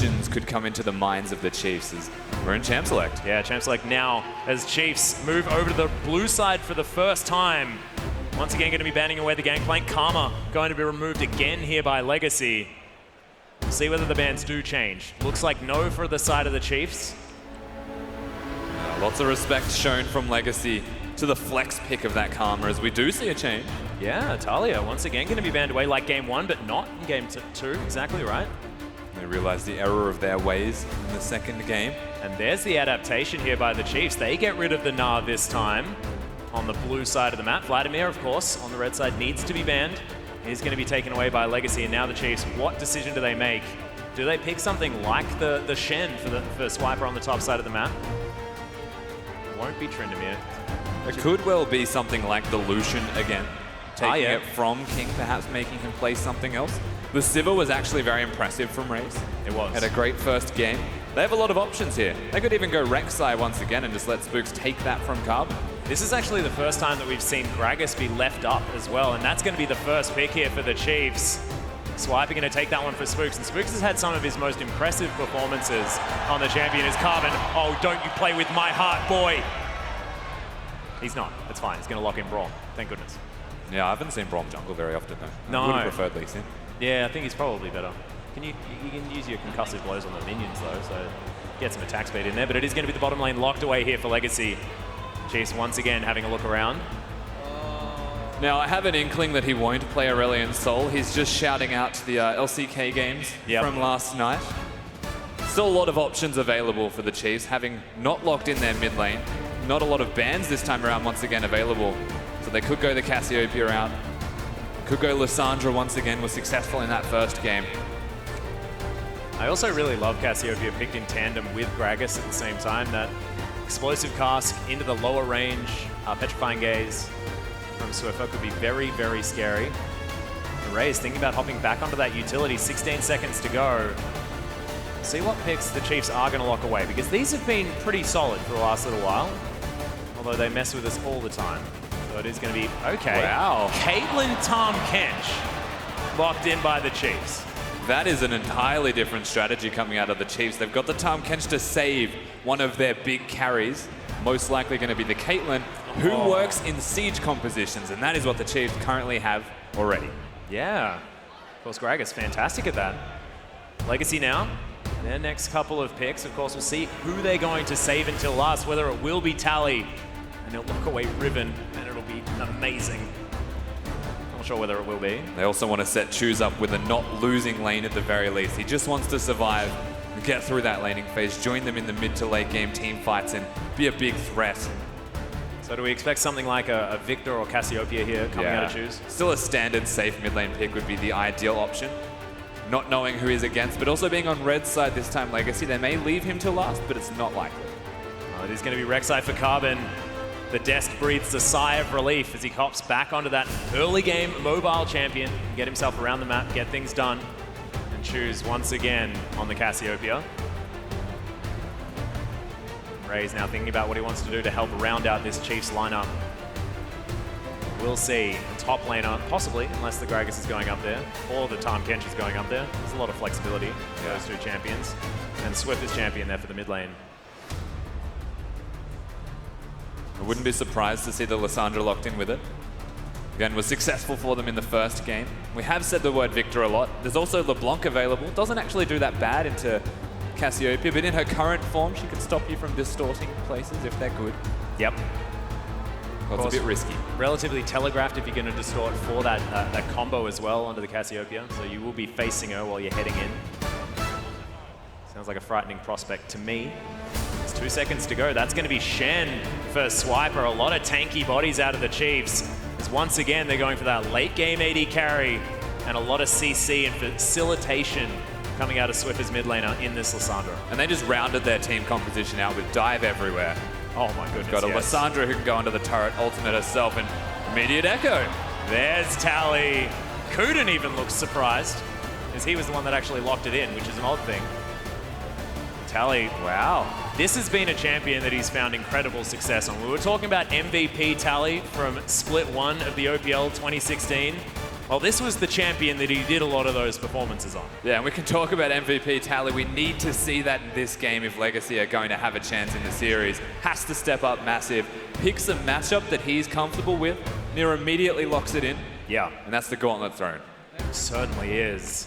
questions could come into the minds of the Chiefs as we're in Champ Select. Yeah, Champ Select now as Chiefs move over to the blue side for the first time. Once again, going to be banning away the Gangplank. Karma going to be removed again here by Legacy. We'll see whether the bans do change. Looks like no for the side of the Chiefs. Lots of respect shown from Legacy to the flex pick of that Karma as we do see a change. Yeah, Talia once again going to be banned away like game 1, but not in game 2. Exactly right. They realize the error of their ways in the second game. And there's the adaptation here by the Chiefs. They get rid of the Gnar this time on the blue side of the map. Vladimir, of course, on the red side needs to be banned. He's going to be taken away by Legacy. And now the Chiefs, what decision do they make? Do they pick something like the Shen for Swiper on the top side of the map? It won't be Tryndamere. It could well be something like the Lucian again. Taking it from King, perhaps making him play something else. The Sivir was actually very impressive from Raze. It was. Had a great first game. They have a lot of options here. They could even go Rek'Sai once again and just let Spooks take that from Carbon. This is actually the first time that we've seen Gragas be left up as well, and that's going to be the first pick here for the Chiefs. Swiper going to take that one for Spooks, and Spooks has had some of his most impressive performances on the champion is Carbon. Oh, don't you play with my heart, boy! He's not. It's fine. He's going to lock in Braum. Thank goodness. Yeah, I haven't seen Braum jungle very often though. No. I would have preferred Lee Sin. Yeah, I think he's probably better. You can use your concussive blows on the minions though, so get some attack speed in there. But it is going to be the bottom lane locked away here for Legacy. Chiefs once again having a look around. Now, I have an inkling that he won't play Aurelion Sol. He's just shouting out to the LCK games from last night. Still a lot of options available for the Chiefs, having not locked in their mid lane. Not a lot of bans this time around once again available. So they could go the Cassiopeia route. Could go Lissandra once again, was successful in that first game. I also really love Cassiopeia picked in tandem with Gragas at the same time. That explosive cask into the lower range, Petrifying Gaze from Swiffer could be very, very scary. The Rays thinking about hopping back onto that utility, 16 seconds to go. See what picks the Chiefs are going to lock away, because these have been pretty solid for the last little while, although they mess with us all the time. So it is going to be, okay. Wow. Caitlyn Tahm Kench locked in by the Chiefs. That is an entirely different strategy coming out of the Chiefs. They've got the Tahm Kench to save one of their big carries, most likely going to be the Caitlyn, who works in siege compositions, and that is what the Chiefs currently have already. Yeah. Of course, Gragas, fantastic at that. Legacy now. Their next couple of picks, of course, we'll see who they're going to save until last, whether it will be Tally, and he'll lock away Riven, and it'll be amazing. Not sure whether it will be. They also want to set Choose up with a not losing lane at the very least. He just wants to survive, get through that laning phase, join them in the mid to late game team fights, and be a big threat. So do we expect something like a Victor or Cassiopeia here coming out of Choose? Still a standard safe mid lane pick would be the ideal option. Not knowing who he's against, but also being on red side this time Legacy. They may leave him to last, but it's not likely. It is going to be Rek'Sai for Carbon. The desk breathes a sigh of relief as he hops back onto that early game mobile champion, get himself around the map, get things done, and Choose once again on the Cassiopeia. Ray's now thinking about what he wants to do to help round out this Chiefs lineup. We'll see. A top laner, possibly, unless the Gragas is going up there, or the Tahm Kench is going up there. There's a lot of flexibility for those two champions. And Swift is champion there for the mid lane. I wouldn't be surprised to see the Lissandra locked in with it. Again, was successful for them in the first game. We have said the word Victor a lot. There's also LeBlanc available. Doesn't actually do that bad into Cassiopeia, but in her current form, she can stop you from distorting places if they're good. Yep. Well, it's a bit risky. Relatively telegraphed if you're going to distort for that combo as well onto the Cassiopeia, so you will be facing her while you're heading in. Sounds like a frightening prospect to me. There's 2 seconds to go. That's going to be Shen for Swiper. A lot of tanky bodies out of the Chiefs. As once again, they're going for that late game AD carry and a lot of CC and facilitation coming out of Swiffer's mid laner in this Lissandra. And they just rounded their team composition out with dive everywhere. Oh my goodness, Got a Lissandra who can go under the turret, ultimate herself, and immediate echo. There's Tally. Kuden even looks surprised, as he was the one that actually locked it in, which is an odd thing. Tally, wow. This has been a champion that he's found incredible success on. We were talking about MVP Tally from Split 1 of the OPL 2016. Well, this was the champion that he did a lot of those performances on. Yeah, and we can talk about MVP Tally. We need to see that in this game if Legacy are going to have a chance in the series. Has to step up massive. Picks a matchup that he's comfortable with. Nir immediately locks it in. Yeah. And that's the gauntlet thrown. Certainly is.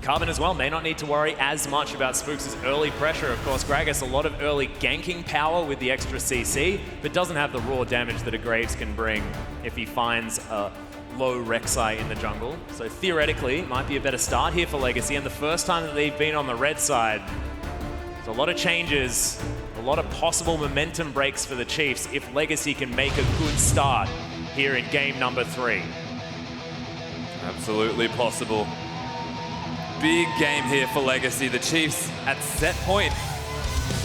Carbon as well may not need to worry as much about Spooks' early pressure. Of course, Gragas, a lot of early ganking power with the extra CC, but doesn't have the raw damage that a Graves can bring if he finds a low Rek'Sai in the jungle. So theoretically, it might be a better start here for Legacy, and the first time that they've been on the red side. There's a lot of changes, a lot of possible momentum breaks for the Chiefs if Legacy can make a good start here in game number 3. Absolutely possible. Big game here for Legacy. The Chiefs at set point.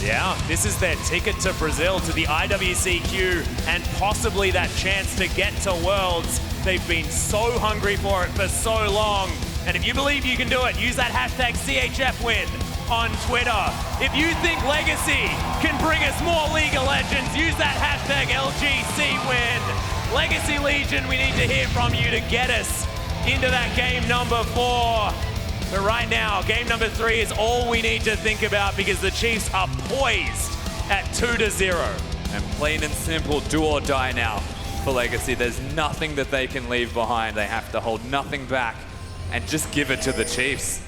Yeah, this is their ticket to Brazil, to the IWCQ, and possibly that chance to get to Worlds. They've been so hungry for it for so long. And if you believe you can do it, use that hashtag CHFWin on Twitter. If you think Legacy can bring us more League of Legends, use that hashtag LGCWin. Legacy Legion, we need to hear from you to get us into that game number 4. But right now, game number 3 is all we need to think about because the Chiefs are poised at 2-0. And plain and simple, do or die now for Legacy. There's nothing that they can leave behind. They have to hold nothing back and just give it to the Chiefs.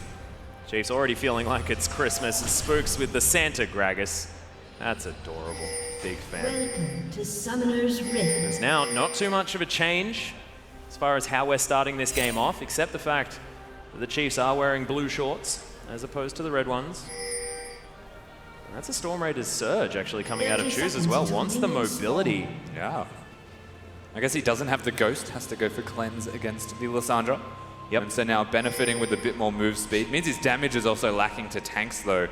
Chiefs already feeling like it's Christmas. And Spooks with the Santa Gragas. That's adorable. Big fan. Welcome to Summoner's Rift. There's now not too much of a change as far as how we're starting this game off, except the fact that the Chiefs are wearing blue shorts as opposed to the red ones. And that's a Storm Raiders surge actually coming out of Choose as well. Wants the mobility. Yeah. I guess he doesn't have the Ghost, has to go for Cleanse against the Lissandra. Yep. And so now benefiting with a bit more move speed. Means his damage is also lacking to tanks though,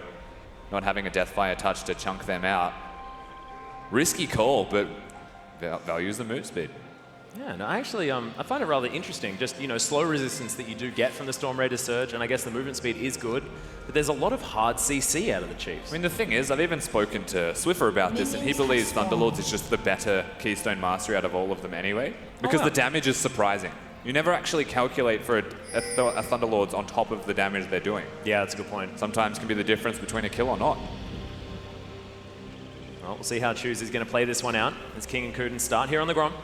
not having a Deathfire touch to chunk them out. Risky call, but values the move speed. Yeah, no, actually, I find it rather interesting. Just, you know, slow resistance that you do get from the Storm Raider Surge, and I guess the movement speed is good, but there's a lot of hard CC out of the Chiefs. I mean, the thing is, I've even spoken to Swiffer about this, and he believes Thunderlords is just the better Keystone Mastery out of all of them anyway, because the damage is surprising. You never actually calculate for a Thunderlords on top of the damage they're doing. Yeah, that's a good point. Sometimes can be the difference between a kill or not. Well, we'll see how Choose is going to play this one out as King and Kuden start here on the Grom.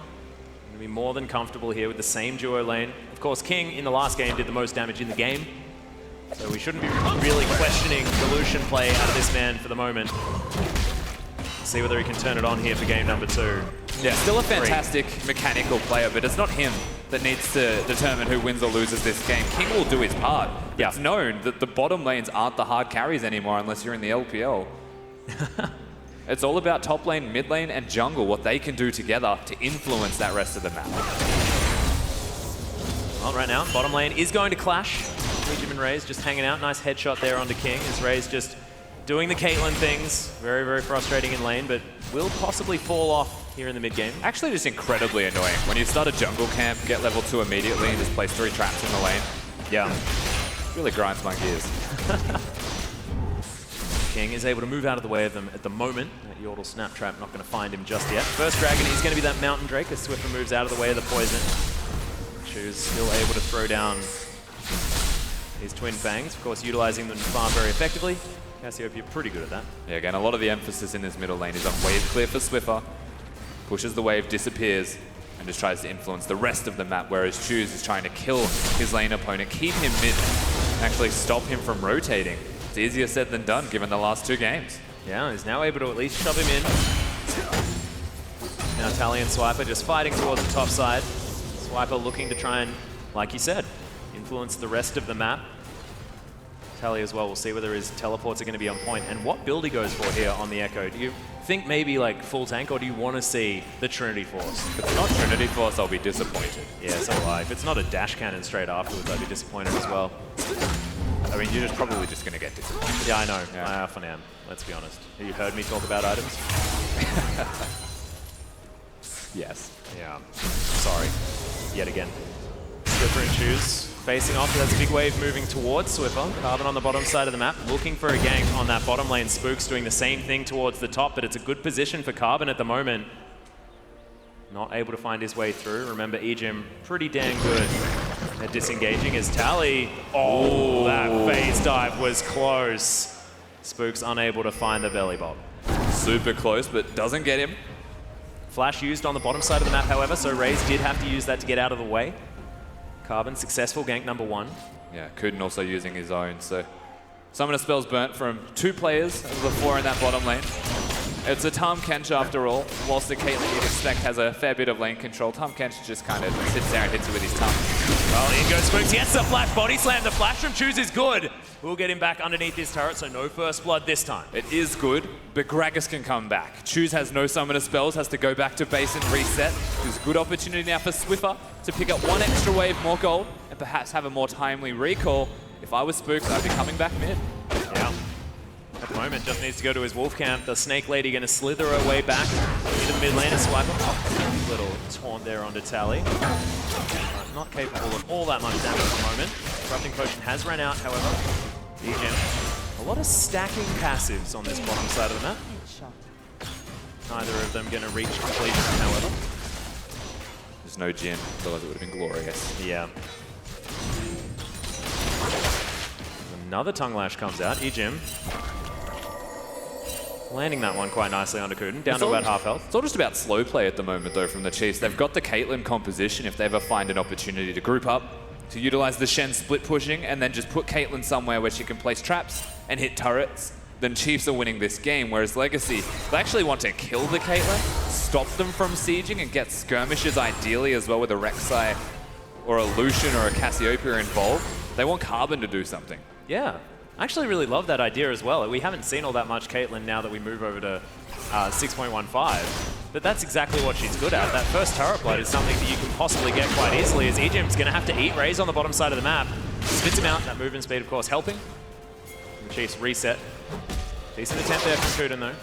Be more than comfortable here with the same duo lane. Of course, King in the last game did the most damage in the game, so we shouldn't be really questioning the Lucian play out of this man for the moment. See whether he can turn it on here for game number 2. Yeah, still a fantastic mechanical player, but it's not him that needs to determine who wins or loses this game. King will do his part. Yeah. It's known that the bottom lanes aren't the hard carries anymore unless you're in the LPL. It's all about top lane, mid lane, and jungle, what they can do together to influence that rest of the map. Well, right now, bottom lane is going to clash. Jim and Raze just hanging out. Nice headshot there onto King as Raze just doing the Caitlyn things. Very, very frustrating in lane, but will possibly fall off here in the mid game. Actually, just incredibly annoying. When you start a jungle camp, get level 2 immediately, and just place 3 traps in the lane. Yeah. Really grinds my gears. King is able to move out of the way of them at the moment. That Yordle Snap Trap not going to find him just yet. First Dragon is going to be that Mountain Drake as Swiffer moves out of the way of the poison. Choose still able to throw down his Twin Fangs. Of course, utilizing them farm very effectively. Cassiopeia pretty good at that. Yeah, again, a lot of the emphasis in this middle lane is on wave clear for Swiffer. Pushes the wave, disappears, and just tries to influence the rest of the map, whereas Choose is trying to kill his lane opponent, keep him mid, and actually stop him from rotating. It's easier said than done, given the last 2 games. Yeah, he's now able to at least shove him in. Now Tally and Swiper just fighting towards the top side. Swiper looking to try and, like you said, influence the rest of the map. Tally as well, we'll see whether his teleports are going to be on point and what build he goes for here on the Echo. Do you think maybe like full tank, or do you want to see the Trinity Force? If it's not Trinity Force, I'll be disappointed. Yeah, so will I. If it's not a dash cannon straight afterwards, I'd be disappointed as well. I mean, you're probably just going to get disappointed. Yeah, I know. Yeah. I often am, let's be honest. Have you heard me talk about items? Yes. Yeah. Sorry. Yet again. Swiffer and Choose facing off. That's a big wave moving towards Swiffer. Carbon on the bottom side of the map, looking for a gank on that bottom lane. Spooks doing the same thing towards the top, but it's a good position for Carbon at the moment. not able to find his way through. Remember, Ejim pretty damn good at disengaging as Tally. Oh, that phase dive was close. Spook's unable to find the belly bob. Super close, but doesn't get him. Flash used on the bottom side of the map, however, so Raze did have to use that to get out of the way. Carbon successful, gank number 1. Yeah, Kuden also using his own, so Summoner spells burnt from 2 players of the 4 in that bottom lane. It's a Tahm Kench after all, whilst the Caitlyn you'd expect has a fair bit of lane control. Tahm Kench just kind of sits there and hits it with his tongue. Well, in goes Spooks, gets the flash, body slam. The flash from Choose is good. We'll get him back underneath his turret, so no first blood this time. It is good, but Gragas can come back. Choose has no Summoner spells, has to go back to base and reset. There's a good opportunity now for Swiffer to pick up 1 extra wave, more gold, and perhaps have a more timely recall. If I was Spooks, I'd be coming back mid. Yeah. At the moment, just needs to go to his wolf camp. The Snake Lady going to slither her way back into the mid lane and swipe up. Little taunt there onto Tally. Not capable of all that much damage at the moment. Corrupting Potion has run out, however. Ejim, a lot of stacking passives on this bottom side of the map. Neither of them going to reach completion, however. There's no gem, otherwise it would have been glorious. Yeah. Another Tongue Lash comes out. Ejim landing that one quite nicely onto Kuden, down to about half health. It's all just about slow play at the moment, though, from the Chiefs. They've got the Caitlyn composition if they ever find an opportunity to group up, to utilize the Shen split pushing, and then just put Caitlyn somewhere where she can place traps and hit turrets. Then Chiefs are winning this game, whereas Legacy, they actually want to kill the Caitlyn, stop them from sieging, and get skirmishes ideally as well with a Rek'Sai or a Lucian or a Cassiopeia involved. They want Carbon to do something. Yeah. I actually really love that idea as well. We haven't seen all that much Caitlyn now that we move over to 6.15, but that's exactly what she's good at. That first turret blood is something that you can possibly get quite easily, as Ejim's going to have to eat Raze on the bottom side of the map. Spits him out, that movement speed of course helping. The Chiefs reset. Decent attempt there from Kuden though.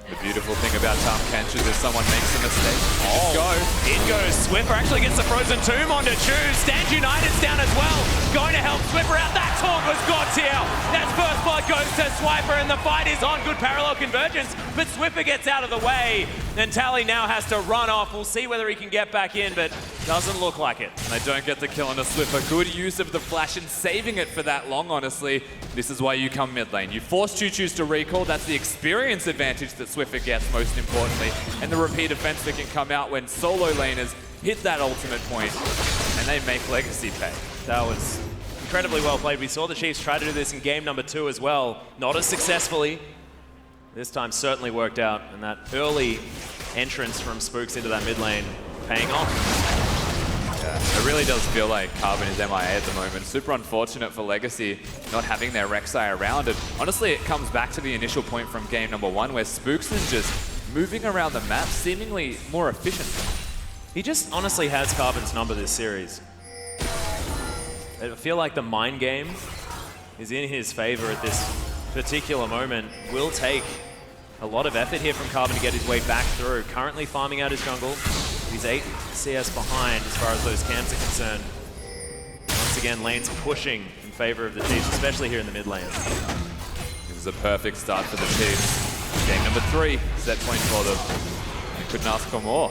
The beautiful thing about Tahm Kench is if someone makes a mistake, just go. In goes Swiffer, actually gets the Frozen Tomb onto Choose. Stand United's down as well. Going to help Swiffer out. That taunt was God's here. That's first blood goes to Swiper and the fight is on. Good parallel convergence, but Swiffer gets out of the way. And Tally now has to run off. We'll see whether he can get back in, but doesn't look like it. And they don't get the kill on a Swiffer. Good use of the flash and saving it for that long, honestly. This is why you come mid lane. You force Choo-Choo's to recall. That's the experience advantage that Swiffer gets, most importantly. And the repeat offense that can come out when solo laners hit that ultimate point and they make Legacy pay. That was incredibly well played. We saw the Chiefs try to do this in game number 2 as well. Not as successfully. This time certainly worked out, and that early entrance from Spooks into that mid lane paying off. Yeah, it really does feel like Carbon is MIA at the moment. Super unfortunate for Legacy not having their Rek'Sai around. And honestly, it comes back to the initial point from game number 1 where Spooks is just moving around the map, seemingly more efficient. He just honestly has Carbon's number this series. I feel like the mind game is in his favor at this particular moment. Will take a lot of effort here from Carbon to get his way back through. Currently farming out his jungle. He's 8 CS behind as far as those camps are concerned. Once again, lanes pushing in favor of the Chiefs, especially here in the mid lane. This is a perfect start for the Chiefs. Game number 3, set point for them. They couldn't ask for more.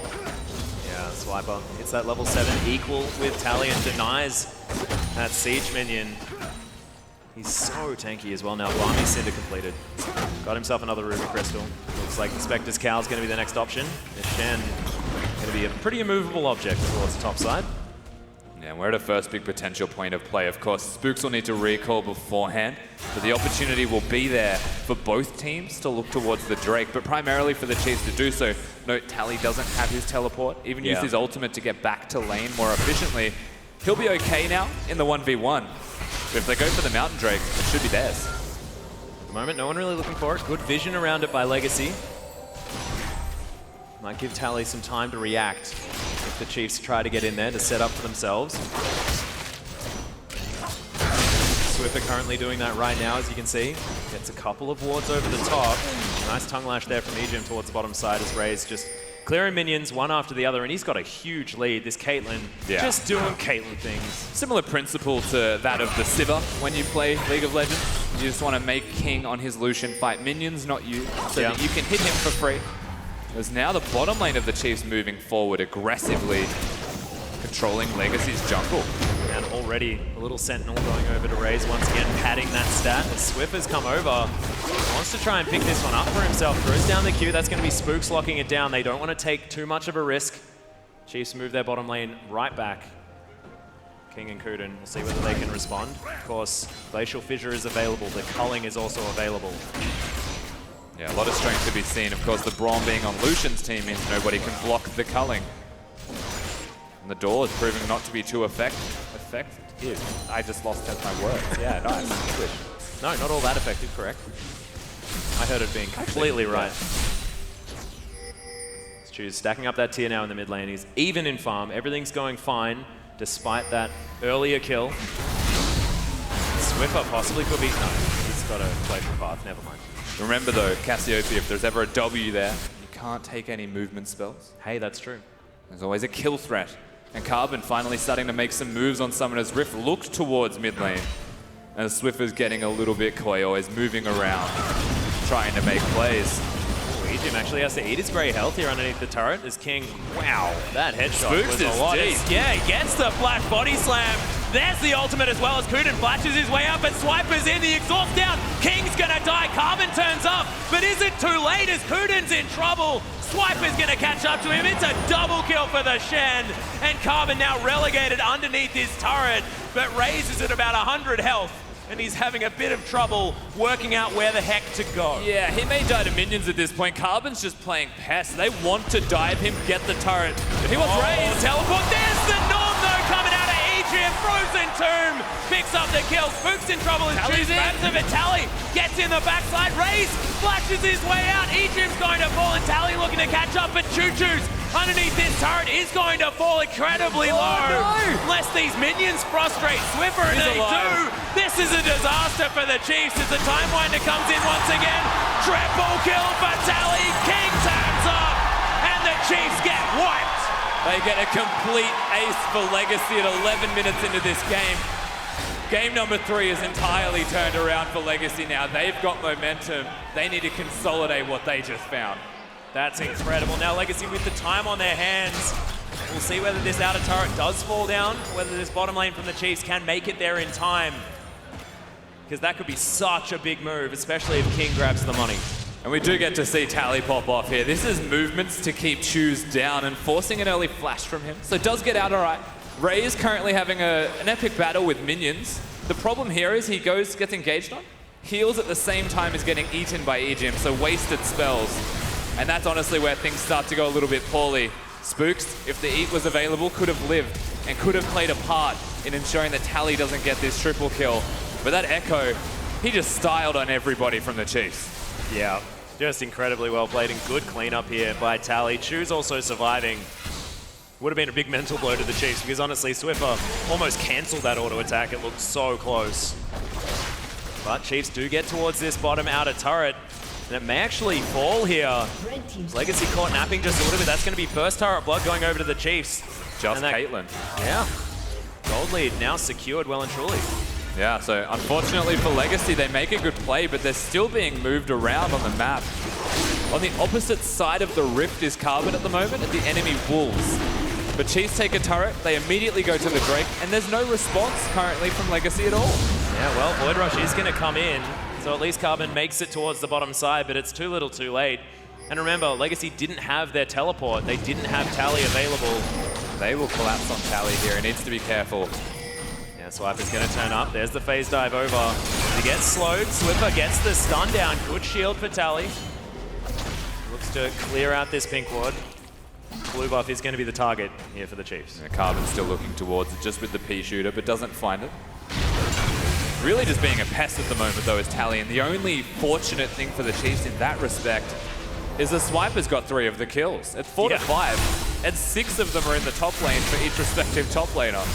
Yeah, Swiper hits that level 7 equal with Tally and denies that siege minion. He's so tanky as well now. Blimey Cinder completed. Got himself another Ruby Crystal. Looks like the Spectre's Cow is going to be the next option. The Shen going to be a pretty immovable object towards the top side. Yeah, we're at a first big potential point of play. Of course, Spooks will need to recall beforehand, but the opportunity will be there for both teams to look towards the Drake, but primarily for the Chiefs to do so. Note, Tally doesn't have his teleport, even used his ultimate to get back to lane more efficiently. He'll be okay now in the 1v1. But if they go for the Mountain Drake, it should be theirs. At the moment, no one really looking for it. Good vision around it by Legacy. Might give Tally some time to react if the Chiefs try to get in there to set up for themselves. Swiffer currently doing that right now, as you can see. Gets a couple of wards over the top. Nice tongue lash there from Ejim towards the bottom side as Raze just clearing minions one after the other, and he's got a huge lead. This Caitlyn just doing Caitlyn things. Similar principle to that of the Sivir when you play League of Legends. You just want to make King on his Lucian fight minions, not you, so that you can hit him for free. As now the bottom lane of the Chiefs moving forward aggressively, controlling Legacy's jungle. And already a little Sentinel going over to Raze, once again padding that stat. As Swift has come over, wants to try and pick this one up for himself, throws down the Q. That's going to be Spooks locking it down. They don't want to take too much of a risk. Chiefs move their bottom lane right back. King and Kuden, we'll see whether they can respond. Of course, Glacial Fissure is available. The culling is also available. Yeah, a lot of strength to be seen. Of course, the Braum being on Lucian's team means nobody can block the culling. And the door is proving not to be too effective. I just lost my words. Yeah, nice. English. No, not all that effective, correct? I heard it being completely right. Let's choose stacking up that tier now in the mid lane. He's even in farm. Everything's going fine, despite that earlier kill. Swiffer possibly could be... No, he's got a glacial path. Never mind. Remember though, Cassiopeia, if there's ever a W there, you can't take any movement spells. Hey, that's true. There's always a kill threat. And Carbon finally starting to make some moves on Summoner's Rift. Look towards mid lane. As Swiffer's getting a little bit coy, always moving around, trying to make plays. Ejim actually has to eat his grey health here underneath the turret. As King, wow, that headshot Spooks was is a lot. deep. Yeah, he gets the flash body slam. There's the ultimate as well as Kuden flashes his way up and Swiper's in, the exhaust down. King's gonna die, Carbon turns up, but is it too late as Kuden's in trouble? Swiper's gonna catch up to him, it's a double kill for the Shen, and Carbon now relegated underneath his turret, but Raze is at about 100 health. And he's having a bit of trouble working out where the heck to go. Yeah, he may die to minions at this point. Carbon's just playing pest. They want to dive him, get the turret. But he wants Raze. Teleport, there's the Norm though coming out of Egypt. Frozen Tomb picks up the kill. Spook's in trouble as Tally's Juice grabs the Vitaly. Gets in the backside. Raze flashes his way out. Egypt's going to fall and Tally looking to catch up, but Choo-Choo's underneath this turret is going to fall incredibly low. No. Lest these minions frustrate Swiffer, and they do. This is a disaster for the Chiefs as the Time Winder comes in once again. Triple kill for Tally. King turns up, and the Chiefs get wiped. They get a complete ace for Legacy at 11 minutes into this game. Game number 3 is entirely turned around for Legacy now. They've got momentum. They need to consolidate what they just found. That's incredible. Now Legacy with the time on their hands. We'll see whether this outer turret does fall down, whether this bottom lane from the Chiefs can make it there in time. Because that could be such a big move, especially if King grabs the money. And we do get to see Tally pop off here. This is movements to keep Choose down and forcing an early flash from him. So it does get out all right. Ray is currently having an epic battle with minions. The problem here is he gets engaged on, heals at the same time as getting eaten by Ejim, so wasted spells. And that's honestly where things start to go a little bit poorly. Spooks, if the eat was available, could have lived and could have played a part in ensuring that Tally doesn't get this triple kill. But that Echo, he just styled on everybody from the Chiefs. Yeah, just incredibly well played and good cleanup here by Tally. Choose also surviving. Would have been a big mental blow to the Chiefs because honestly, Swiffer almost cancelled that auto attack. It looked so close. But Chiefs do get towards this bottom outer turret. And it may actually fall here. Legacy caught napping just a little bit. That's going to be first turret blood going over to the Chiefs. Just Caitlyn. Yeah. Gold lead now secured well and truly. Yeah, so unfortunately for Legacy, they make a good play, but they're still being moved around on the map. On the opposite side of the rift is Carbon at the moment, at the enemy Wolves. But Chiefs take a turret, they immediately go to the Drake, and there's no response currently from Legacy at all. Yeah, well, Void Rush is going to come in, so at least Carbon makes it towards the bottom side, but it's too little too late. And remember, Legacy didn't have their teleport. They didn't have Tally available. They will collapse on Tally here. He needs to be careful. Yeah, Swiper's going to turn up. There's the phase dive over. He gets slowed. Swiffer gets the stun down. Good shield for Tally. Looks to clear out this pink ward. Blue buff is going to be the target here for the Chiefs. Yeah, Carbon's still looking towards it just with the P shooter, but doesn't find it. Really just being a pest at the moment, though, is Tally. And the only fortunate thing for the Chiefs in that respect is the Swiper's got 3 of the kills. At 4 to 5, and 6 of them are in the top lane for each respective top laner.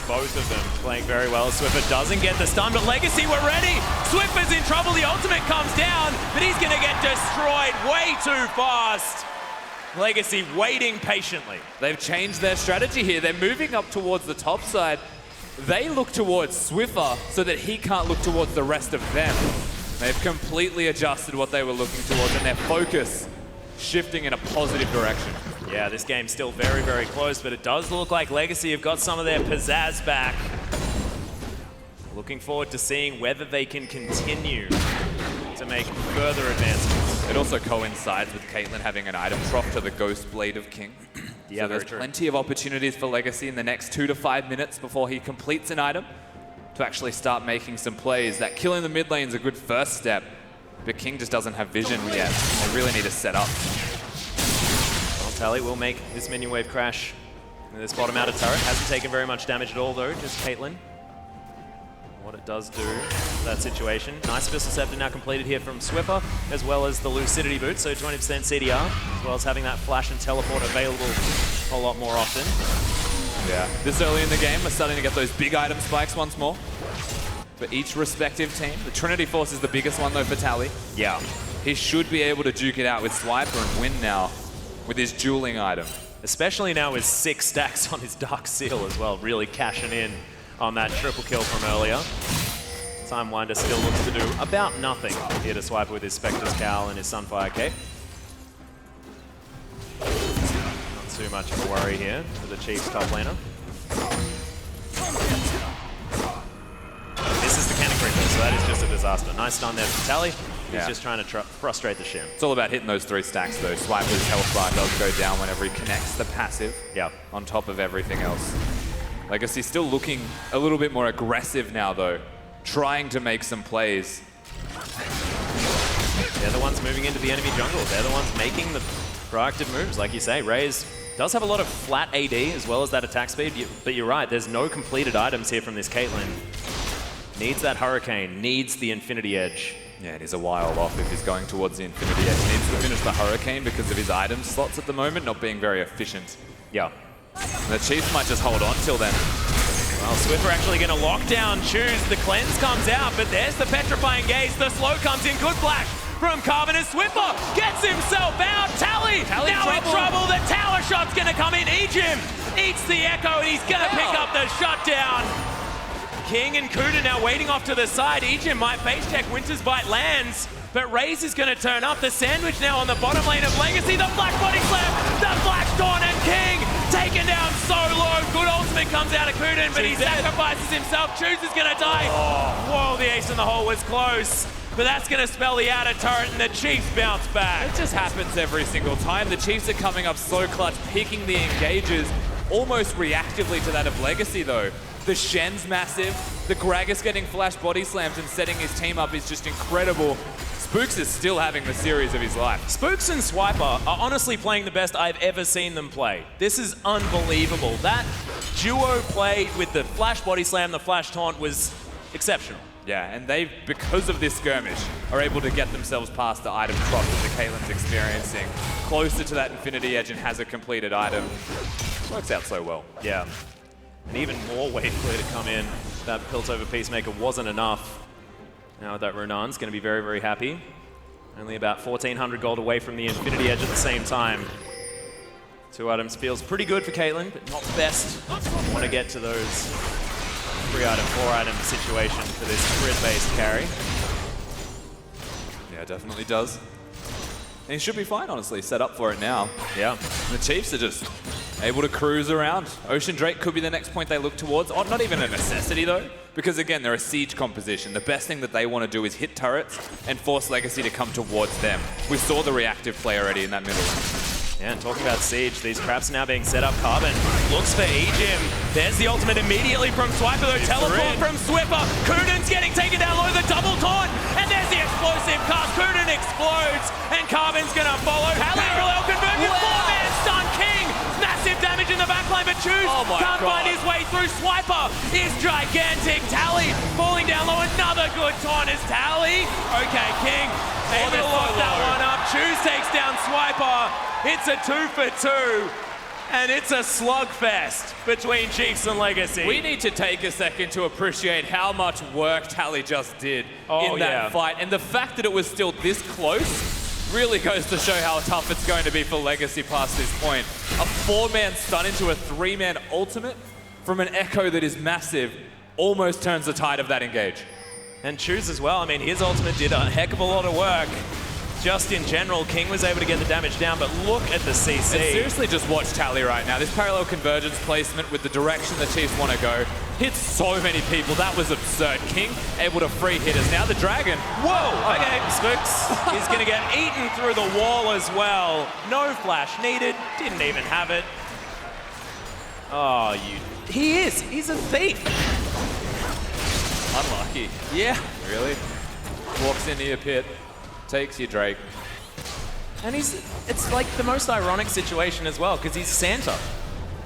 Both of them playing very well. Swiffer doesn't get the stun, but Legacy were ready. Swiffer's in trouble. The ultimate comes down, but he's going to get destroyed way too fast. Legacy waiting patiently. They've changed their strategy here. They're moving up towards the top side. They look towards Swiffer so that he can't look towards the rest of them. They've completely adjusted what they were looking towards, and their focus shifting in a positive direction. Yeah, this game's still very, very close, but it does look like Legacy have got some of their pizzazz back. Looking forward to seeing whether they can continue to make further advancements. It also coincides with Caitlyn having an item drop to the Ghost Blade of King. Yeah, so there's plenty of opportunities for Legacy in the next 2 to 5 minutes before he completes an item to actually start making some plays. That kill in the mid lane is a good first step, but King just doesn't have vision yet. They really need to set up. Well, Tally will make this minion wave crash. And this bottom outer turret hasn't taken very much damage at all though, just Caitlyn. What it does do for that situation. Nice Pistol Scepter now completed here from Swiffer, as well as the Lucidity Boot, so 20% CDR, as well as having that flash and teleport available a lot more often. Yeah, this early in the game, we're starting to get those big item spikes once more for each respective team. The Trinity Force is the biggest one though for Tally. Yeah. He should be able to duke it out with Swiper and win now with his dueling item. Especially now with 6 stacks on his Dark Seal as well, really cashing in on that triple kill from earlier. Timewinder still looks to do about nothing here to Swiper with his Spectre's Cowl and his Sunfire Cape. Not too much of a worry here for the Chiefs top laner. This is the Cannon Creeper, so that is just a disaster. Nice stun there from Tally. He's just trying to frustrate the Shin. It's all about hitting those 3 stacks though. Swiper's health bar does go down whenever he connects the passive on top of everything else. Legacy still looking a little bit more aggressive now though, trying to make some plays. They're the ones moving into the enemy jungle. They're the ones making the proactive moves, like you say. Raze does have a lot of flat AD as well as that attack speed, but you're right, there's no completed items here from this Caitlyn. Needs that Hurricane, needs the Infinity Edge. Yeah, and he's a while off if he's going towards the Infinity Edge. He needs to finish the Hurricane because of his item slots at the moment not being very efficient. Yeah. And the Chiefs might just hold on till then. Well, Swiffer actually going to lock down Choose. The cleanse comes out, but there's the Petrifying Gaze. The slow comes in. Good flash from Carbon as Swiffer gets himself out. Tally now in trouble. The tower shot's going to come in. Ejim eats the Echo, and he's going to pick up the shutdown. King and Kuda now waiting off to the side. Ejim might face check. Winter's Bite lands, but Raze is going to turn up. The sandwich now on the bottom lane of Legacy. The Black Body Slam, the Flash Dawn, and King taken down so low. Good ultimate comes out of Kuden, but he sacrifices himself. Choose is going to die. Whoa, the ace in the hole was close. But that's going to spell the outer turret, and the Chiefs bounce back. It just happens every single time. The Chiefs are coming up so clutch, picking the engages almost reactively to that of Legacy, though. The Shen's massive. The Gragas getting flash body slams and setting his team up is just incredible. Spooks is still having the series of his life. Spooks and Swiper are honestly playing the best I've ever seen them play. This is unbelievable. That duo play with the flash body slam, the flash taunt was exceptional. Yeah, and they, because of this skirmish, are able to get themselves past the item drop that the Caitlyn's experiencing, closer to that Infinity Edge and has a completed item. Works out so well. Yeah. And even more wave clear to come in. That Piltover Peacemaker wasn't enough. Now with that Runan's going to be very, very happy. Only about 1,400 gold away from the Infinity Edge at the same time. 2 items feels pretty good for Caitlyn, but not the best. Want to get to those 3 item, 4 item situation for this grid-based carry. Yeah, definitely does. And he should be fine, honestly, set up for it now. Yeah. And the Chiefs are just able to cruise around. Ocean Drake could be the next point they look towards. Oh, not even a necessity, though, because, again, they're a siege composition. The best thing that they want to do is hit turrets and force Legacy to come towards them. We saw the reactive play already in that middle. Yeah, and talking about Siege, these traps are now being set up. Carbon looks for Ejim. There's the ultimate immediately from Swiper, the teleport from Swiffer. Kuden's getting taken down low, the double taunt, and there's the explosive cast. Kuden explodes, and Carbon's gonna follow. Parallel conversion, 4-man stun. King, massive damage in the backline, but Choose can't find his way through. Swiper is gigantic. Tally falling down low, another good taunt is Tally. Okay, King able to lock that one up. Choose takes down Swiper. It's a 2 for 2, and it's a slugfest between Chiefs and Legacy. We need to take a second to appreciate how much work Tally just did in that fight. And the fact that it was still this close really goes to show how tough it's going to be for Legacy past this point. A 4-man stun into a 3-man ultimate from an Echo that is massive almost turns the tide of that engage. And Choose as well. I mean, his ultimate did a heck of a lot of work. just in general, King was able to get the damage down, but look at the CC. And seriously, just watch Tally right now. This parallel convergence placement with the direction the Chiefs want to go hits so many people. That was absurd. King able to free hitters. Now the Dragon. Whoa! Okay, Spooks is going to get eaten through the wall as well. No flash needed. Didn't even have it. Oh, he is. He's a thief. Unlucky. Yeah. Really? Walks into your pit, takes your Drake. And it's like the most ironic situation as well, because he's Santa.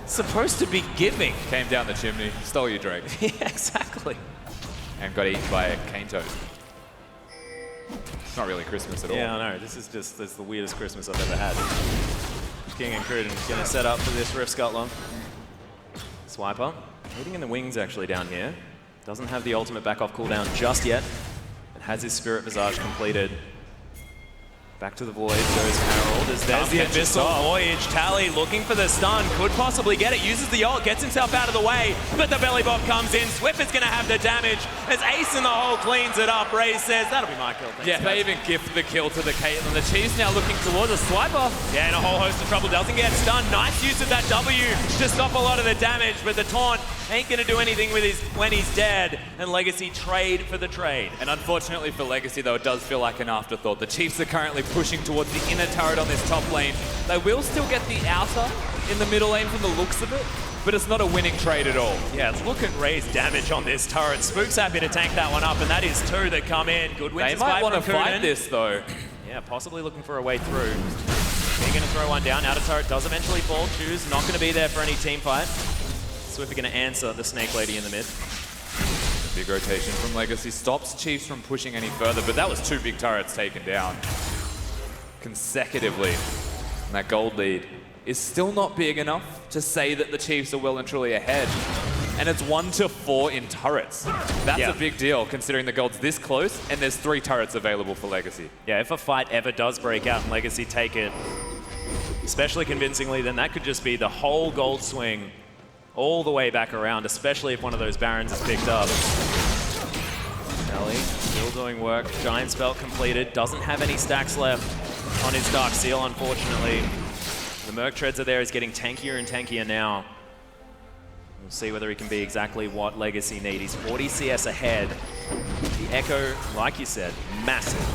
Supposed to be giving. Came down the chimney, stole your Drake. Yeah, exactly. And got eaten by a cane toad. It's not really Christmas at all. Yeah, I know. This is the weirdest Christmas I've ever had. King and Cruden going to set up for this Rift Scuttlong. Swiper, hitting in the wings actually down here. Doesn't have the ultimate back off cooldown just yet. It has his Spirit Visage completed. Back to the Void goes Harold. There's the Abyssal Voyage. Tally looking for the stun. Could possibly get it. Uses the ult. Gets himself out of the way. But the belly bop comes in. Swift is going to have the damage as Ace in the hole cleans it up. Ray says, that'll be my kill. Thanks, yeah, guys. they even gift the kill to the Caitlyn. The Chiefs now looking towards a Swiper. Yeah, and a whole host of trouble. Doesn't get stunned. Nice use of that W to stop a lot of the damage. But the taunt ain't going to do anything with when he's dead. And Legacy trade for the trade. And unfortunately for Legacy, though, it does feel like an afterthought. The Chiefs are currently pushing towards the inner turret on this top lane. They will still get the outer in the middle lane from the looks of it, but it's not a winning trade at all. Yeah, look at Ray's damage on this turret. Spook's happy to tank that one up, and that is two that come in. Good wins. They might want to fight this, though. Yeah, possibly looking for a way through. They're going to throw one down. Outer turret does eventually fall. Choose not going to be there for any team fight. Swift are going to answer the Snake Lady in the mid. Big rotation from Legacy stops Chiefs from pushing any further, but that was two big turrets taken down consecutively. And that gold lead is still not big enough to say that the Chiefs are well and truly ahead. And it's 1-4 in turrets. That's a big deal considering the gold's this close and there's 3 turrets available for Legacy. Yeah, if a fight ever does break out and Legacy take it, especially convincingly, then that could just be the whole gold swing all the way back around, especially if one of those Barons is picked up. Ellie still doing work. Giant spell completed. Doesn't have any stacks left on his Dark Seal, unfortunately. The Merc Treads are there. He's getting tankier and tankier now. We'll see whether he can be exactly what Legacy need. He's 40 CS ahead. The Echo, like you said, massive.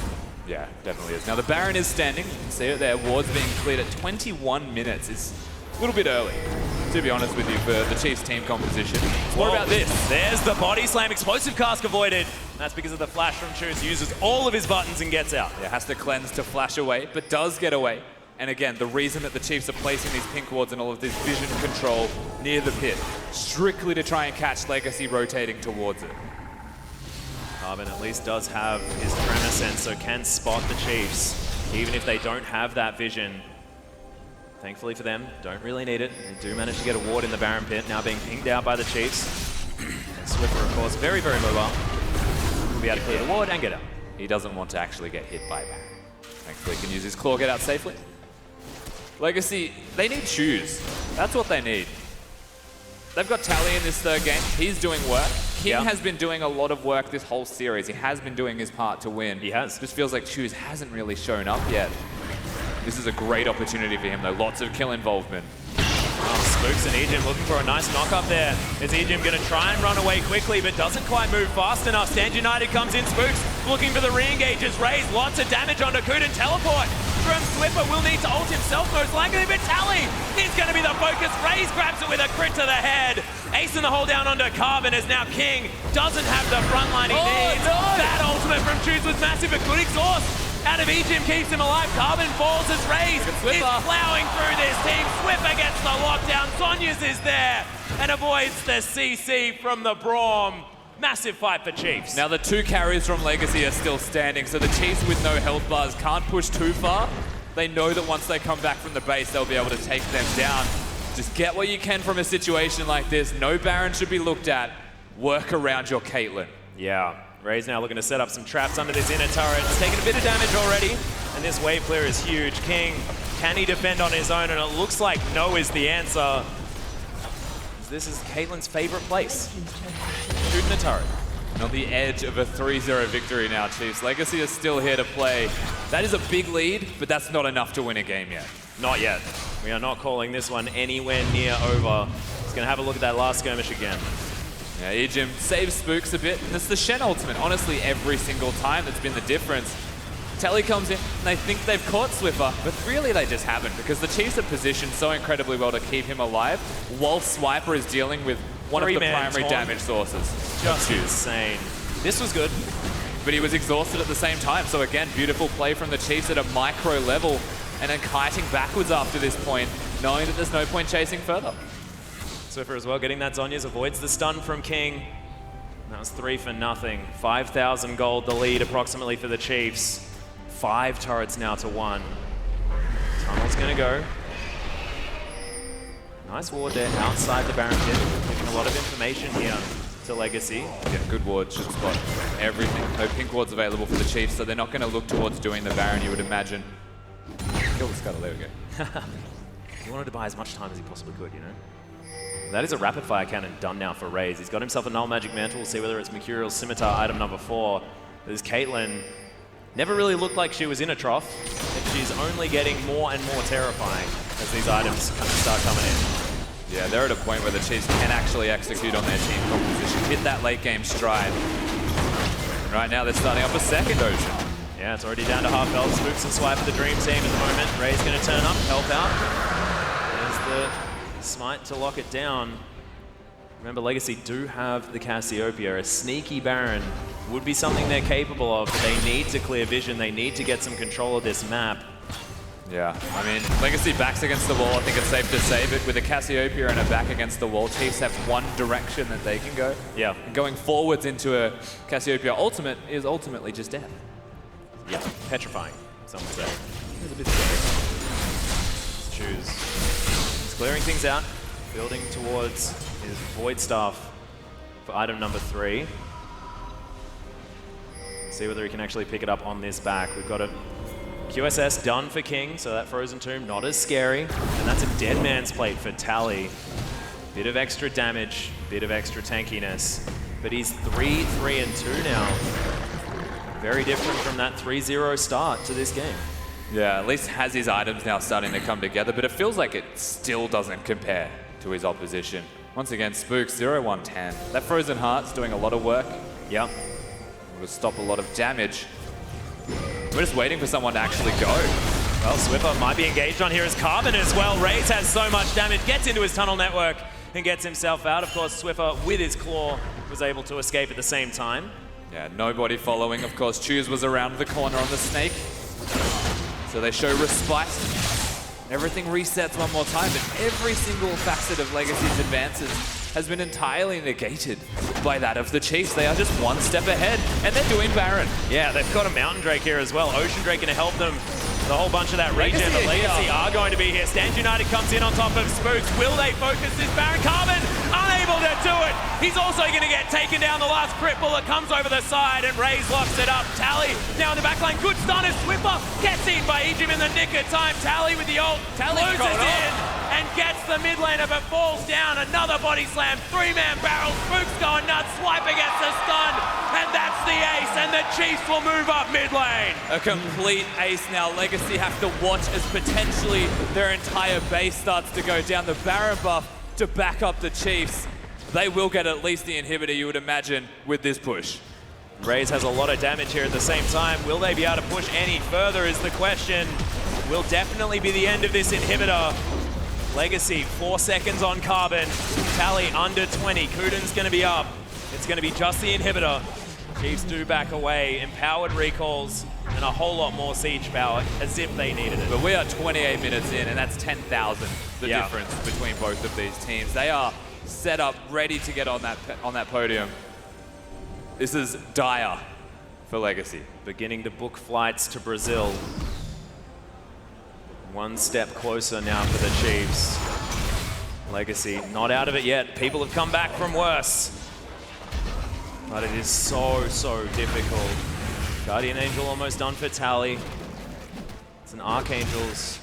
Yeah, definitely is. Now the Baron is standing. You can see it there. Ward's being cleared at 21 minutes. It's a little bit early, to be honest with you, for the Chiefs team composition. What about this? There's the body slam. Explosive cask avoided. That's because of the flash from Choose. Uses all of his buttons and gets out. Yeah, has to cleanse to flash away, but does get away. And again, the reason that the Chiefs are placing these pink wards and all of this vision control near the pit, strictly to try and catch Legacy rotating towards it. Carbon at least does have his Tremor Sense, so can spot the Chiefs, even if they don't have that vision. Thankfully for them, don't really need it. They do manage to get a ward in the Baron pit, now being pinged out by the Chiefs. And Swiffer, of course, very, very mobile. Will be able to clear the ward and get out. He doesn't want to actually get hit by Baron. Thankfully, he can use his claw, get out safely. Legacy, they need Choose. That's what they need. They've got Tally in this third game. He's doing work. King has been doing a lot of work this whole series. He has been doing his part to win. He has. Just feels like Choose hasn't really shown up yet. This is a great opportunity for him, though. Lots of kill involvement. Spooks and Ejim looking for a nice knock up there. Is Ejim going to try and run away quickly, but doesn't quite move fast enough. Stand United comes in. Spooks looking for the re-engages. Raise lots of damage onto Kuden. Teleport from Swiffer. Will need to ult himself most likely, but Tally is going to be the focus. Raise grabs it with a crit to the head. Ace in the hole down onto Carbon as now King doesn't have the front line he needs. No. That ultimate from Choose was massive, but good exhaust. Out of Ejim keeps him alive. Carbon falls as Raze is plowing through this team. Swiffer gets the lockdown. Sonyas is there and avoids the CC from the Braum. Massive fight for Chiefs. Now the 2 carries from Legacy are still standing, so the Chiefs with no health bars can't push too far. They know that once they come back from the base, they'll be able to take them down. Just get what you can from a situation like this. No Baron should be looked at. Work around your Caitlyn. Yeah. Ray's now looking to set up some traps under this inner turret. It's taken a bit of damage already, and this wave clear is huge. King, can he defend on his own? And it looks like no is the answer. This is Caitlyn's favorite place. Shooting the turret. And on the edge of a 3-0 victory now, Chiefs. Legacy is still here to play. That is a big lead, but that's not enough to win a game yet. Not yet. We are not calling this one anywhere near over. Just going to have a look at that last skirmish again. Yeah, Ejim saves Spooks a bit, and it's the Shen ultimate. Honestly, every single time that's been the difference. Telly comes in, and they think they've caught Swiffer, but really they just haven't, because the Chiefs are positioned so incredibly well to keep him alive, while Swiper is dealing with one of the primary damage sources. Just insane. This was good. But he was exhausted at the same time, so again, beautiful play from the Chiefs at a micro level, and then kiting backwards after this point, knowing that there's no point chasing further. Swiffer as well, getting that Zhonya's, avoids the stun from King. That was 3 for nothing. 5,000 gold, the lead approximately for the Chiefs. 5 turrets now to 1. Tunnel's gonna go. Nice ward there outside the Baron pit, giving a lot of information here to Legacy. Yeah, good ward, should spot everything. No pink ward's available for the Chiefs, so they're not gonna look towards doing the Baron, you would imagine. Kill the Scuttle, there we go. He wanted to buy as much time as he possibly could, you know? That is a rapid fire cannon done now for Raze. He's got himself a Null Magic Mantle. We'll see whether it's Mercurial Scimitar item number 4. There's Caitlyn. Never really looked like she was in a trough, and she's only getting more and more terrifying as these items kind of start coming in. Yeah, they're at a point where the Chiefs can actually execute on their team composition, hit that late game stride. And right now they're starting up a second Ocean. Yeah, it's already down to half health. Spooks and Swipe for the Dream Team at the moment. Ray's going to turn up, help out. There's the smite to lock it down. Remember, Legacy do have the Cassiopeia. A sneaky Baron would be something they're capable of, but they need to clear vision. They need to get some control of this map. Yeah, I mean, Legacy backs against the wall. I think it's safe to say, but with a Cassiopeia and a back against the wall, Chiefs have one direction that they can go. Yeah. And going forwards into a Cassiopeia ultimate is ultimately just death. Yeah, petrifying, some would say. It's a bit scary. Let's choose. He's clearing things out, building towards his Void Staff for item number 3. See whether he can actually pick it up on this back. We've got a QSS done for King, so that Frozen Tomb not as scary. And that's a Dead Man's Plate for Tally. Bit of extra damage, bit of extra tankiness. But he's 3-3-2 now. Very different from that 3-0 start to this game. Yeah, at least has his items now starting to come together, but it feels like it still doesn't compare to his opposition. Once again, Spooks, 0-1-10. That Frozen Heart's doing a lot of work. Yep. Will stop a lot of damage. We're just waiting for someone to actually go. Well, Swiffer might be engaged on here as Carbon as well. Raze has so much damage, gets into his tunnel network and gets himself out. Of course, Swiffer with his claw was able to escape at the same time. Yeah, nobody following. Of course, Choose was around the corner on the snake. So they show respite. Everything resets one more time, but every single facet of Legacy's advances has been entirely negated by that of the Chiefs. They are just one step ahead, and they're doing Baron. Yeah, they've got a Mountain Drake here as well. Ocean Drake going to help them with a whole bunch of that regen. The Legacy are going to be here. Stand United comes in on top of Spooks. Will they focus this Baron? Carbon unable to do it. He's also going to get taken down. The last crit bullet comes over the side, and Raze locks it up. Tally now in the back line. Good stun as Swiffer gets in by Ejim in the nick of time. Tally with the ult. Loses in and gets the mid laner, but falls down. Another body slam. 3-man barrel. Spooks going nuts. Swiper gets the stun, and that's the ace, and the Chiefs will move up mid lane. A complete ace now. Legacy have to watch as potentially their entire base starts to go down. The Baron buff to back up the Chiefs. They will get at least the inhibitor, you would imagine, with this push. Raze has a lot of damage here at the same time. Will they be able to push any further is the question. Will definitely be the end of this inhibitor. Legacy, 4 seconds on Carbon. Tally under 20. Kuden's going to be up. It's going to be just the inhibitor. Chiefs do back away. Empowered recalls and a whole lot more siege power as if they needed it. But we are 28 minutes in, and that's 10,000, the difference between both of these teams. They are set up, ready to get on that podium. This is dire for Legacy. Beginning to book flights to Brazil. One step closer now for the Chiefs. Legacy not out of it yet. People have come back from worse. But it is so, so difficult. Guardian Angel almost done for Tally. It's an Archangel's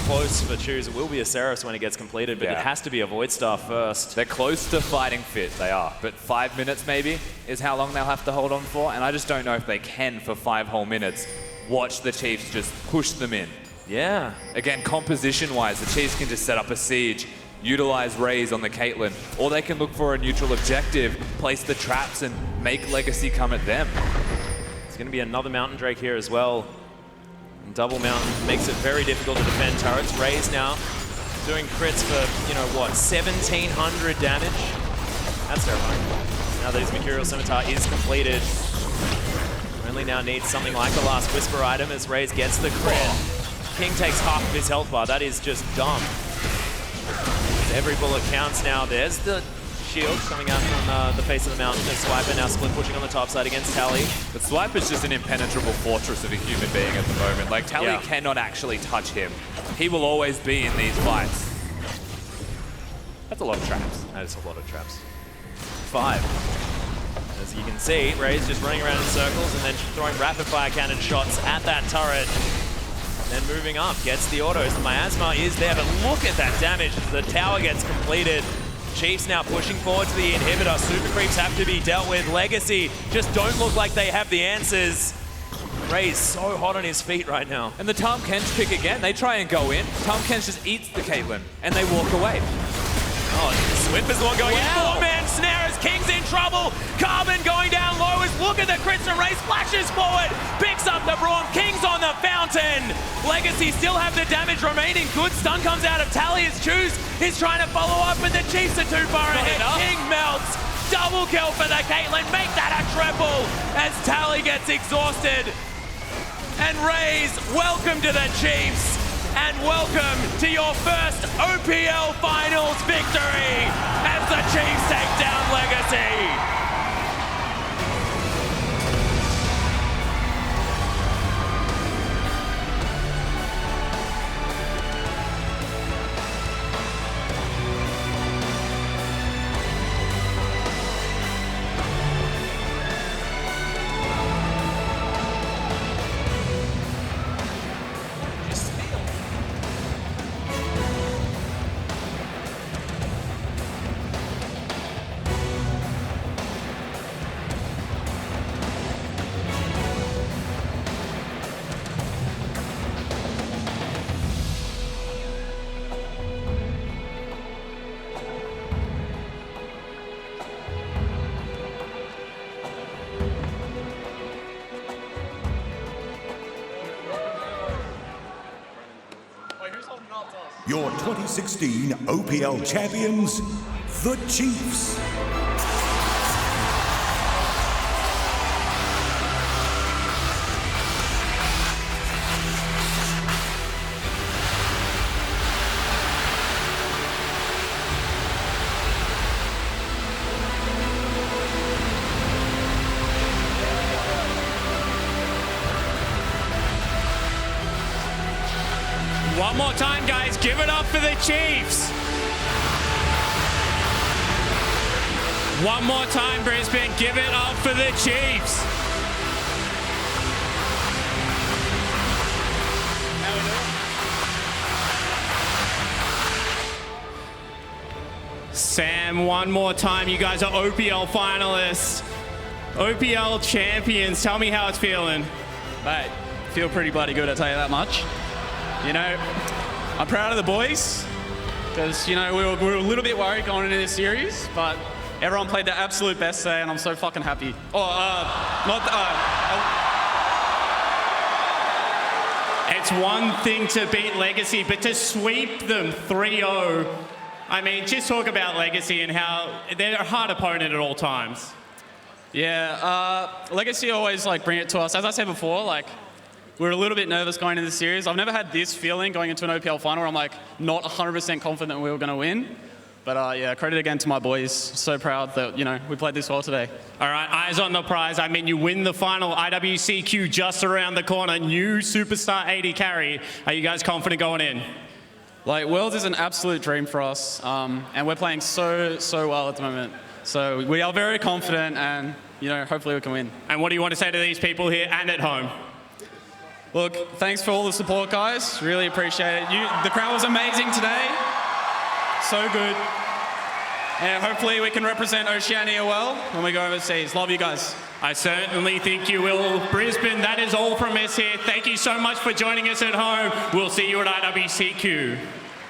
close for Choose. It will be a Ceres when it gets completed, but it has to be a Void Star first. They're close to fighting fit. They are. But 5 minutes maybe is how long they'll have to hold on for, and I just don't know if they can for 5 whole minutes watch the Chiefs just push them in. Yeah. Again, composition-wise, the Chiefs can just set up a siege, utilize Raze on the Caitlyn, or they can look for a neutral objective, place the traps, and make Legacy come at them. It's going to be another Mountain Drake here as well. And Double Mountain makes it very difficult to defend turrets. Raze now doing crits for, you know what, 1,700 damage. That's terrifying. Now that his Mercurial Scimitar is completed, only now needs something like the last Whisper item as Raze gets the crit. King takes half of his health bar. That is just dumb. Every bullet counts now. There's the shield coming out from the face of the mountain. And Swiper now split pushing on the top side against Tally. But Swiper's just an impenetrable fortress of a human being at the moment. Like, Tally cannot actually touch him. He will always be in these fights. That's a lot of traps. That is a lot of traps. 5. As you can see, Raze just running around in circles and then throwing rapid fire cannon shots at that turret. And then moving up, gets the autos. The Miasma is there, but look at that damage as the tower gets completed. Chiefs now pushing forward to the inhibitor. Super creeps have to be dealt with. Legacy just don't look like they have the answers. Raze so hot on his feet right now. And the Tahm Kench pick again. They try and go in. Tahm Kench just eats the Caitlyn, and they walk away. Oh, Swift is the one going in. 4-man snare as King's in trouble. Carbon going down low as look at the crits from Raze, flashes forward, picks up the Braum. King's on the fountain. Legacy still have the damage remaining. Good stun comes out of Tally as Choose is trying to follow up, but the Chiefs are too far ahead. King melts. Double kill for the Caitlyn. Make that a triple as Tally gets exhausted. And Raze, welcome to the Chiefs. And welcome to your first OPL Finals victory as the Chiefs take down Legacy. Your 2016 OPL champions, the Chiefs. One more time, guys. Give it up for the Chiefs. One more time, Brisbane. Give it up for the Chiefs. Sam, one more time. You guys are OPL finalists. OPL champions. Tell me how it's feeling. Mate, feel pretty bloody good, I'll tell you that much. You know, I'm proud of the boys because, you know, we were a little bit worried going into this series, but everyone played their absolute best today and I'm so fucking happy. It's one thing to beat Legacy, but to sweep them 3-0, I mean, just talk about Legacy and how they're a hard opponent at all times. Yeah, Legacy always, like, bring it to us. As I said before, like, we were a little bit nervous going into the series. I've never had this feeling going into an OPL final where I'm like not 100% confident we were going to win. But yeah, credit again to my boys. So proud that, you know, we played this well today. All right, eyes on the prize. I mean, you win the final. IWCQ just around the corner. New superstar 80 carry. Are you guys confident going in? Like, Worlds is an absolute dream for us. And we're playing so well at the moment. So we are very confident and, you know, hopefully we can win. And what do you want to say to these people here and at home? Look, thanks for all the support, guys. Really appreciate it. The crowd was amazing today. So good. And hopefully we can represent Oceania well when we go overseas. Love you guys. I certainly think you will. Brisbane, that is all from us here. Thank you so much for joining us at home. We'll see you at IWCQ.